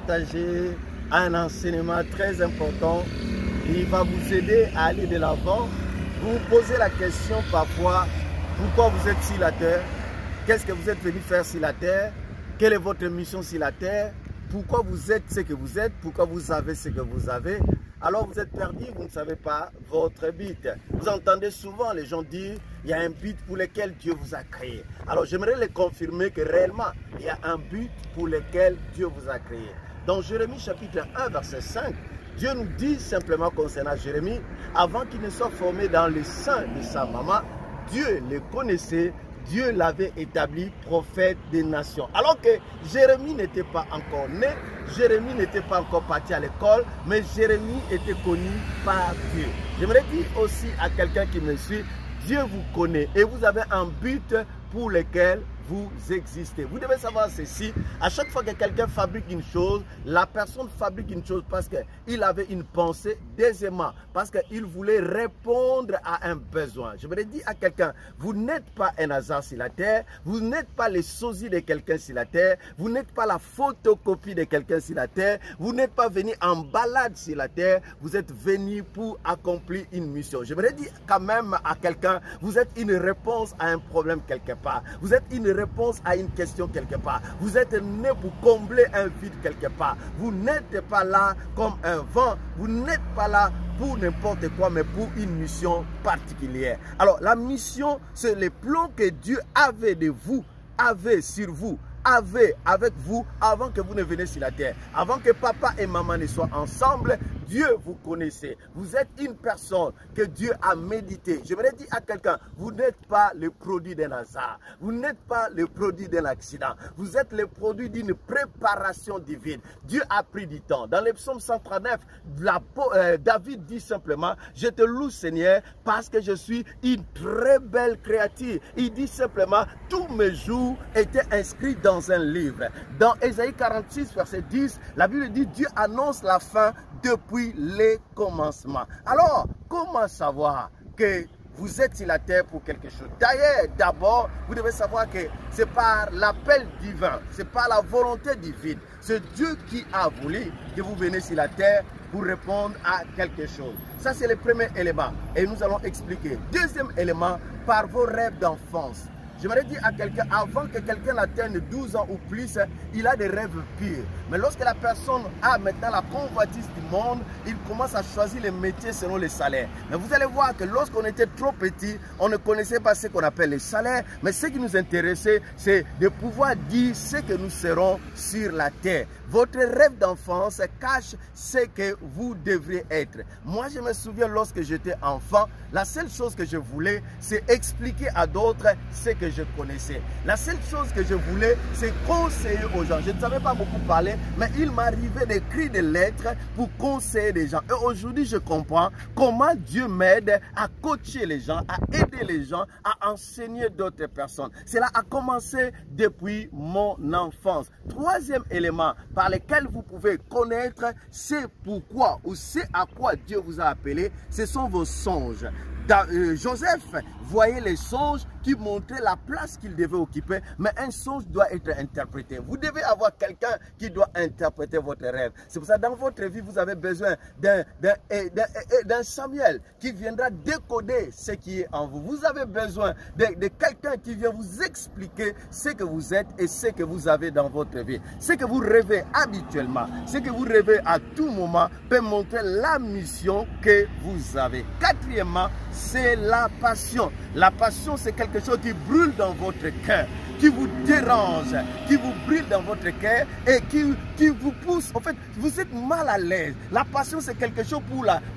partager un enseignement très important qui va vous aider à aller de l'avant. Vous vous posez la question parfois, pourquoi vous êtes sur la terre? Qu'est-ce que vous êtes venu faire sur la terre? Quelle est votre mission sur la terre? Pourquoi vous êtes ce que vous êtes? Pourquoi vous avez ce que vous avez? Alors vous êtes perdu, vous ne savez pas votre but. Vous entendez souvent les gens dire, il y a un but pour lequel Dieu vous a créé. Alors j'aimerais les confirmer que réellement, il y a un but pour lequel Dieu vous a créé. Dans Jérémie chapitre 1, verset 5, Dieu nous dit simplement concernant Jérémie, avant qu'il ne soit formé dans le sein de sa maman, Dieu le connaissait, Dieu l'avait établi prophète des nations. Alors que Jérémie n'était pas encore né, Jérémie n'était pas encore parti à l'école, mais Jérémie était connu par Dieu. J'aimerais dire aussi à quelqu'un qui me suit, Dieu vous connaît et vous avez un but pour lequel vous existez. Vous devez savoir ceci, à chaque fois que quelqu'un fabrique une chose, la personne fabrique une chose parce qu'il avait une pensée, deuxièmement, parce qu'il voulait répondre à un besoin. Je voudrais dire à quelqu'un, vous n'êtes pas un hasard sur la terre, vous n'êtes pas le sosie de quelqu'un sur la terre, vous n'êtes pas la photocopie de quelqu'un sur la terre, vous n'êtes pas venu en balade sur la terre, vous êtes venu pour accomplir une mission. Je voudrais dire quand même à quelqu'un, vous êtes une réponse à un problème quelque part, vous êtes une réponse à une question quelque part. Vous êtes né pour combler un vide quelque part. Vous n'êtes pas là comme un vent. Vous n'êtes pas là pour n'importe quoi, mais pour une mission particulière. Alors, la mission, c'est le plan que Dieu avait de vous, avait sur vous, avait avec vous avant que vous ne veniez sur la terre. Avant que papa et maman ne soient ensemble, Dieu vous connaissait. Vous êtes une personne que Dieu a médité. Je voudrais dire à quelqu'un, vous n'êtes pas le produit d'un hasard. Vous n'êtes pas le produit d'un accident. Vous êtes le produit d'une préparation divine. Dieu a pris du temps. Dans le psaume 139, David dit simplement, je te loue Seigneur parce que je suis une très belle créature. Il dit simplement, tous mes jours étaient inscrits dans un livre. Dans Ésaïe 46, verset 10, la Bible dit, Dieu annonce la fin depuis les commencements. Alors, comment savoir que vous êtes sur la terre pour quelque chose? D'ailleurs, d'abord, vous devez savoir que c'est par l'appel divin, c'est par la volonté divine. C'est Dieu qui a voulu que vous veniez sur la terre pour répondre à quelque chose. Ça, c'est le premier élément. Et nous allons expliquer. Deuxième élément, par vos rêves d'enfance. J'aimerais dire à quelqu'un, avant que quelqu'un atteigne 12 ans ou plus, il a des rêves purs. Mais lorsque la personne a maintenant la convoitise du monde, il commence à choisir les métiers selon les salaires. Mais vous allez voir que lorsqu'on était trop petit, on ne connaissait pas ce qu'on appelle les salaires. Mais ce qui nous intéressait, c'est de pouvoir dire ce que nous serons sur la terre. Votre rêve d'enfance cache ce que vous devriez être. Moi, je me souviens lorsque j'étais enfant, la seule chose que je voulais, c'est expliquer à d'autres ce que je connaissais. La seule chose que je voulais, c'est conseiller aux gens. Je ne savais pas beaucoup parler, mais il m'arrivait d'écrire des lettres pour conseiller des gens. Et aujourd'hui, je comprends comment Dieu m'aide à coacher les gens, à aider les gens, à enseigner d'autres personnes. Cela a commencé depuis mon enfance. Troisième élément par lequel vous pouvez connaître c'est pourquoi ou c'est à quoi Dieu vous a appelé, ce sont vos songes. Joseph voyait les songes qui montraient la place qu'il devait occuper, mais un songe doit être interprété. Vous devez avoir quelqu'un qui doit interpréter votre rêve. C'est pour ça que dans votre vie, vous avez besoin d'un Samuel qui viendra décoder ce qui est en vous. Vous avez besoin de quelqu'un qui vient vous expliquer ce que vous êtes et ce que vous avez dans votre vie. Ce que vous rêvez habituellement, ce que vous rêvez à tout moment peut montrer la mission que vous avez. Quatrièmement, c'est la passion. La passion, c'est quelque chose qui brûle dans votre cœur, qui vous dérange, qui vous brûle dans votre cœur et qui vous pousse. En fait, vous êtes mal à l'aise. La passion, c'est quelque chose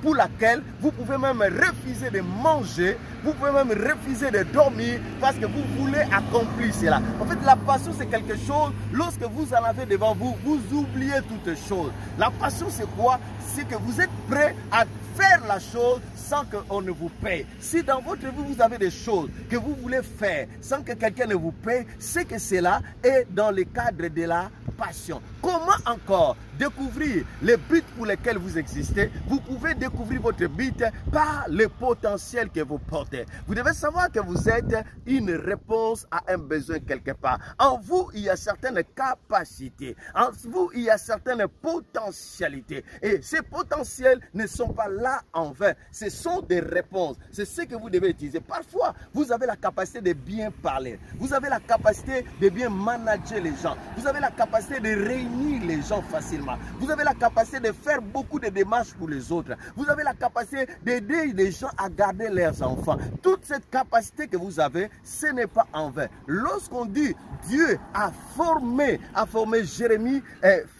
pour laquelle vous pouvez même refuser de manger, vous pouvez même refuser de dormir parce que vous voulez accomplir cela. En fait, la passion, c'est quelque chose, lorsque vous en avez devant vous, vous oubliez toutes choses. La passion, c'est quoi? C'est que vous êtes prêt à faire la chose sans qu'on ne vous paye. Si dans votre vie, vous avez des choses que vous voulez faire sans que quelqu'un ne vous paye, c'est que cela est dans le cadre de la passion. Comment encore découvrir les buts pour lesquels vous existez? Vous pouvez découvrir votre but par le potentiel que vous portez. Vous devez savoir que vous êtes une réponse à un besoin quelque part. En vous, il y a certaines capacités. En vous, il y a certaines potentialités. Et ces potentiels ne sont pas là en vain. Ce sont des réponses. C'est ce que vous devez utiliser. Parfois, vous avez la capacité de bien parler. Vous avez la capacité de bien manager les gens. Vous avez la capacité de réunir les gens facilement. Vous avez la capacité de faire beaucoup de démarches pour les autres. Vous avez la capacité d'aider les gens à garder leurs enfants. Toute cette capacité que vous avez, ce n'est pas en vain. Lorsqu'on dit Dieu a formé Jérémie,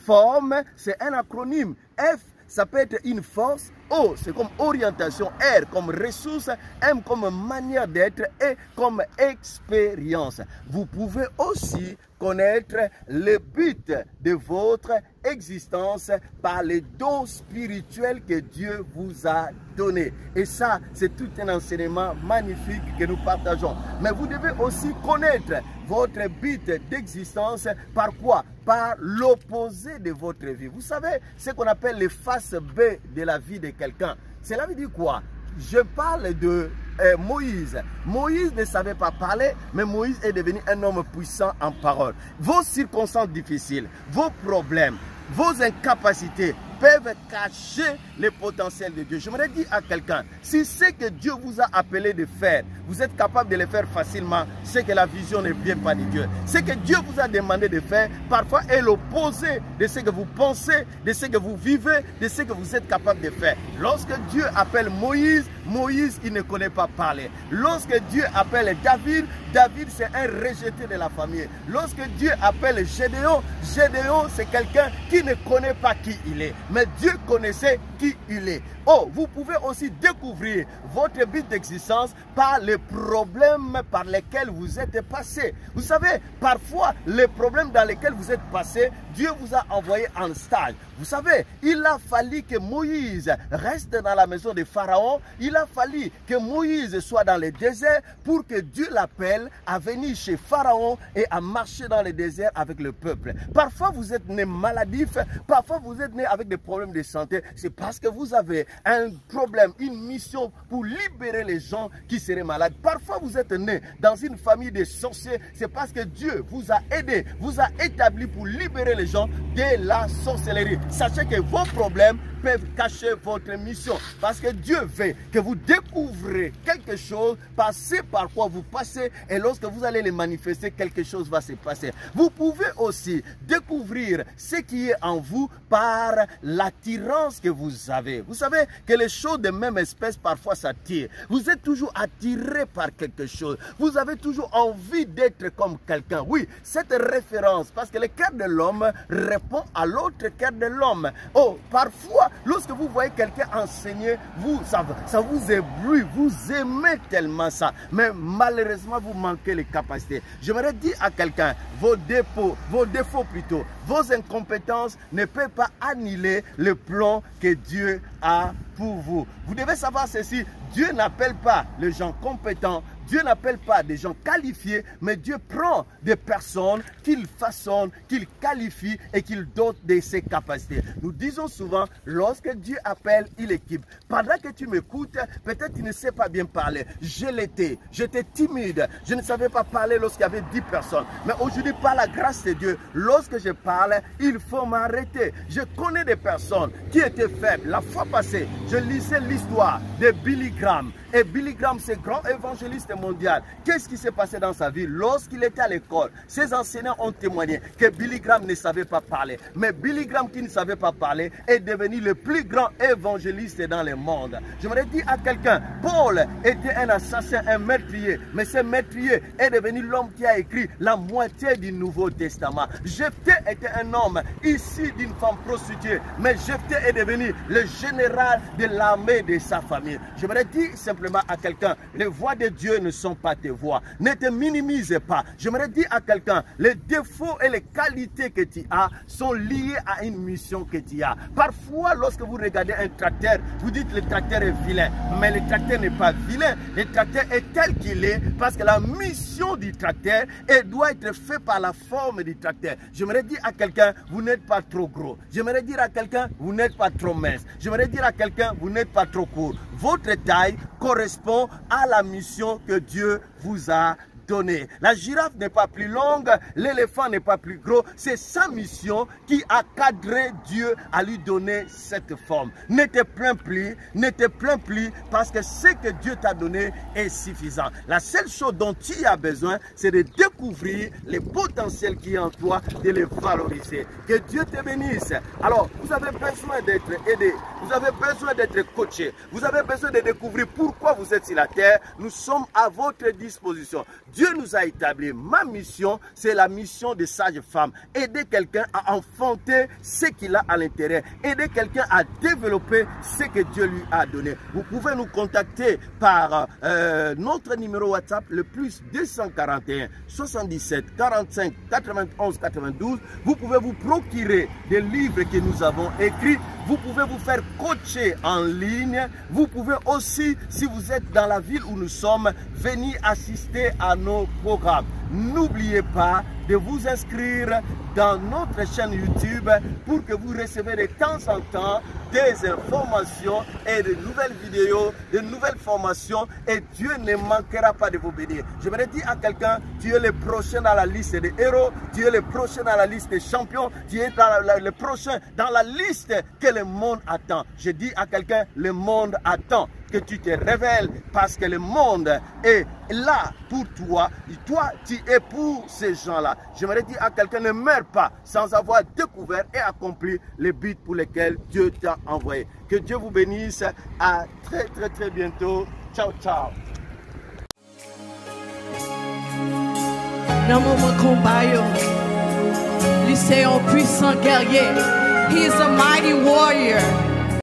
forme, c'est un acronyme. F, ça peut être une force. O, c'est comme orientation. R, comme ressource. M, comme manière d'être. Et comme expérience. Vous pouvez aussi connaître le but de votre existence par les dons spirituels que Dieu vous a donnés. Et ça, c'est tout un enseignement magnifique que nous partageons. Mais vous devez aussi connaître votre but d'existence par quoi? Par l'opposé de votre vie. Vous savez, ce qu'on appelle les faces B de la vie de quelqu'un. Cela veut dire quoi? Je parle de Moïse. Moïse ne savait pas parler, mais Moïse est devenu un homme puissant en parole. Vos circonstances difficiles, vos problèmes, vos incapacités peuvent cacher le potentiel de Dieu. J'aimerais dire à quelqu'un, si c'est que Dieu vous a appelé de faire, vous êtes capable de le faire facilement, c'est que la vision ne vient pas de Dieu. Ce que Dieu vous a demandé de faire, parfois est l'opposé de ce que vous pensez, de ce que vous vivez, de ce que vous êtes capable de faire. Lorsque Dieu appelle Moïse, Moïse, il ne connaît pas parler. Lorsque Dieu appelle David, David c'est un rejeté de la famille. Lorsque Dieu appelle Gédéon, Gédéon c'est quelqu'un qui ne connaît pas qui il est. Mais Dieu connaissait qui il est. Oh, vous pouvez aussi découvrir votre but d'existence par les problèmes par lesquels vous êtes passé. Vous savez, parfois, les problèmes dans lesquels vous êtes passé, Dieu vous a envoyé en stage. Vous savez, il a fallu que Moïse reste dans la maison de Pharaon. Il a fallu que Moïse soit dans le désert pour que Dieu l'appelle à venir chez Pharaon et à marcher dans le désert avec le peuple. Parfois, vous êtes né maladif. Parfois, vous êtes né avec des problèmes de santé. C'est parce que vous avez un problème, une mission pour libérer les gens qui seraient malades. Parfois, vous êtes né dans une famille de sorciers. C'est parce que Dieu vous a aidé, vous a établi pour libérer les gens de la sorcellerie. Sachez que vos problèmes peuvent cacher votre mission. Parce que Dieu veut que vous découvrez quelque chose, passez par quoi vous passez, et lorsque vous allez les manifester, quelque chose va se passer. Vous pouvez aussi découvrir ce qui est en vous par l'attirance que vous avez. Vous savez que les choses de même espèce parfois s'attirent. Vous êtes toujours attiré par quelque chose. Vous avez toujours envie d'être comme quelqu'un. Oui, cette référence, parce que le cœur de l'homme répond à l'autre cœur de l'homme. Oh, parfois, lorsque vous voyez quelqu'un enseigner, ça vous éblouit, vous aimez tellement ça. Mais malheureusement, vous manquez les capacités. J'aimerais dire à quelqu'un, vos défauts plutôt, vos incompétences ne peuvent pas annuler le plan que Dieu a pour vous. Vous devez savoir ceci, Dieu n'appelle pas les gens compétents, Dieu n'appelle pas des gens qualifiés, mais Dieu prend des personnes qu'il façonne, qu'il qualifie et qu'il dote de ses capacités. Nous disons souvent, lorsque Dieu appelle, il équipe. Pendant que tu m'écoutes, peut-être tu ne sais pas bien parler. Je l'étais, j'étais timide, je ne savais pas parler lorsqu'il y avait 10 personnes. Mais aujourd'hui, par la grâce de Dieu, lorsque je parle, il faut m'arrêter. Je connais des personnes qui étaient faibles. La fois passée, je lisais l'histoire de Billy Graham. Et Billy Graham, ce grand évangéliste mondial, qu'est-ce qui s'est passé dans sa vie? Lorsqu'il était à l'école, ses enseignants ont témoigné que Billy Graham ne savait pas parler. Mais Billy Graham qui ne savait pas parler est devenu le plus grand évangéliste dans le monde. J'aimerais dire à quelqu'un, Paul était un assassin, un meurtrier. Mais ce meurtrier est devenu l'homme qui a écrit la moitié du Nouveau Testament. Jephthé était un homme issu d'une femme prostituée. Mais Jephthé est devenu le général de l'armée de sa famille. J'aimerais dire simplement à quelqu'un, les voies de Dieu ne sont pas tes voies. Ne te minimise pas. J'aimerais dire à quelqu'un, les défauts et les qualités que tu as sont liés à une mission que tu as. Parfois, lorsque vous regardez un tracteur, vous dites le tracteur est vilain. Mais le tracteur n'est pas vilain. Le tracteur est tel qu'il est parce que la mission du tracteur doit être faite par la forme du tracteur. J'aimerais dire à quelqu'un, vous n'êtes pas trop gros. J'aimerais dire à quelqu'un, vous n'êtes pas trop mince. J'aimerais dire à quelqu'un, vous n'êtes pas trop court. Votre taille correspond à la mission que Dieu vous a donnée. La girafe n'est pas plus longue, l'éléphant n'est pas plus gros. C'est sa mission qui a cadré Dieu à lui donner cette forme. Ne te plains plus parce que ce que Dieu t'a donné est suffisant. La seule chose dont tu as besoin, c'est de découvrir les potentiels qui sont en toi, de les valoriser. Que Dieu te bénisse. Alors, vous avez besoin d'être aidé, vous avez besoin d'être coaché, vous avez besoin de découvrir pourquoi vous êtes sur la terre. Nous sommes à votre disposition. Dieu nous a établi. Ma mission, c'est la mission de sage-femme. Aider quelqu'un à enfanter ce qu'il a à l'intérieur. Aider quelqu'un à développer ce que Dieu lui a donné. Vous pouvez nous contacter par notre numéro WhatsApp, le plus 241 77 45 91 92. Vous pouvez vous procurer des livres que nous avons écrits. Vous pouvez vous faire coacher en ligne. Vous pouvez aussi, si vous êtes dans la ville où nous sommes, venir assister à nos programmes. N'oubliez pas de vous inscrire dans notre chaîne YouTube pour que vous recevez de temps en temps des informations et de nouvelles vidéos, de nouvelles formations, et Dieu ne manquera pas de vous bénir. Je voudrais dire à quelqu'un, tu es le prochain dans la liste des héros, tu es le prochain dans la liste des champions, tu es le prochain dans la liste que le monde attend. Je dis à quelqu'un, le monde attend que tu te révèles parce que le monde est là pour toi. Et toi, tu es pour ces gens-là. J'aimerais dire à quelqu'un, ne meurs pas sans avoir découvert et accompli les buts pour lesquels Dieu t'a envoyé. Que Dieu vous bénisse. À très bientôt. Ciao, ciao. Lycéon puissant guerrier. He is a mighty warrior.